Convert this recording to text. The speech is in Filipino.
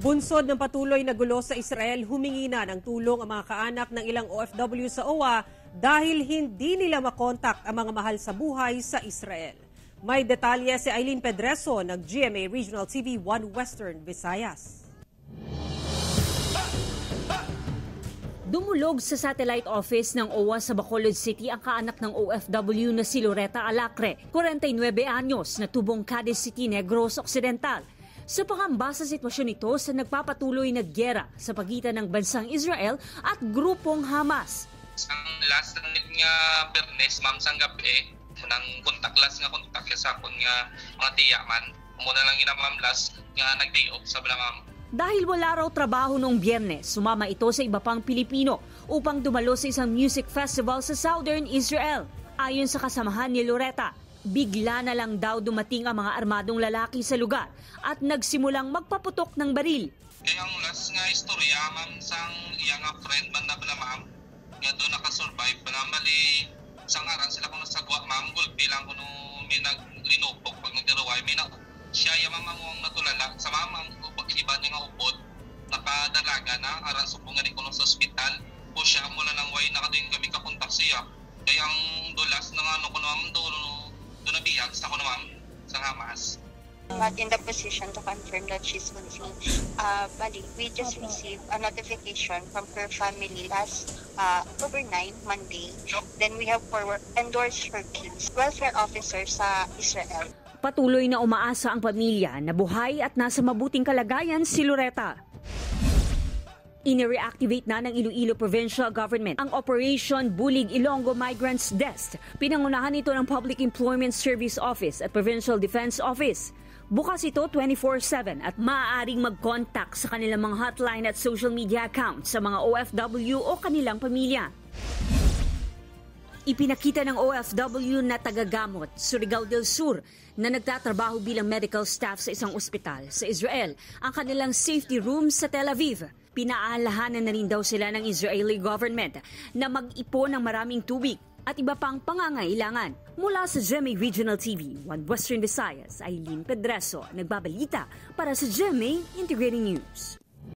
Bunsod ng patuloy na gulo sa Israel, humingi na ng tulong ang mga kaanak ng ilang OFW sa OWA dahil hindi nila makontak ang mga mahal sa buhay sa Israel. May detalye si Eileen Pedreso ng GMA Regional TV 1 Western Visayas. Dumulog sa satellite office ng OWA sa Bacolod City ang kaanak ng OFW na si Loretta Alacre, 49 anyos, na tubong Cadiz City, Negros Occidental. Sa pangamba sa sitwasyon nito sa nagpapatuloy na gyera sa pagitan ng bansang Israel at grupong Hamas. Ang last nga Bernes, ma'am, sang gabi, nang kontaklas sa akon nga mga tiya man. Muna lang ina ma'am last nga nag-day off sa bala ma'am. Dahil wala raw trabaho noong Biyernes, sumama ito sa iba pang Pilipino upang dumalo sa isang music festival sa Southern Israel. Ayon sa kasamahan ni Loretta, bigla na lang daw dumating ang mga armadong lalaki sa lugar at nagsimulang magpaputok ng baril. Kaya ang last nga istorya, ma'am, sang iyang friend man na bala ma'am, nga doon nakasurvive pa na mali, sang aran sila kung nasagwa ma'am, gulpi lang kung may naglinupok pag nagdaraway, may siya yung mamamang natulala sa mamang iba niya nga upod, nakadalaga na, aran supong nga di ko sa ospital, o siya mula nang way nakadoon kami kakontak siya. Kaya ang dulas na ano ko na ma'am, doon nabiyag sa ko na ma'am, sa Hamas. Not in the position to confirm that she's missing. Bali, we just received a notification from her family last October 9, Monday. Then we have endorsed her case. Welfare officer sa Israel. Patuloy na umaasa ang pamilya na buhay at nasa mabuting kalagayan si Loretta. Ine-reactivate na ng Iloilo Provincial Government ang Operation Bulig Ilonggo Migrants Desk. Pinangunahan ito ng Public Employment Service Office at Provincial Defense Office. Bukas ito 24/7 at maaaring mag-contact sa kanilang mga hotline at social media accounts sa mga OFW o kanilang pamilya. Ipinakita ng OFW na tagagamot, Surigao del Sur, na nagtatrabaho bilang medical staff sa isang ospital sa Israel, ang kanilang safety room sa Tel Aviv. Pinaalahanan na rin daw sila ng Israeli government na mag-ipon ng maraming tubig at iba pang pangangailangan. Mula sa GMA Regional TV 1 Western Visayas, Eileen Pedreso, nagbabalita para sa GMA Integrating News.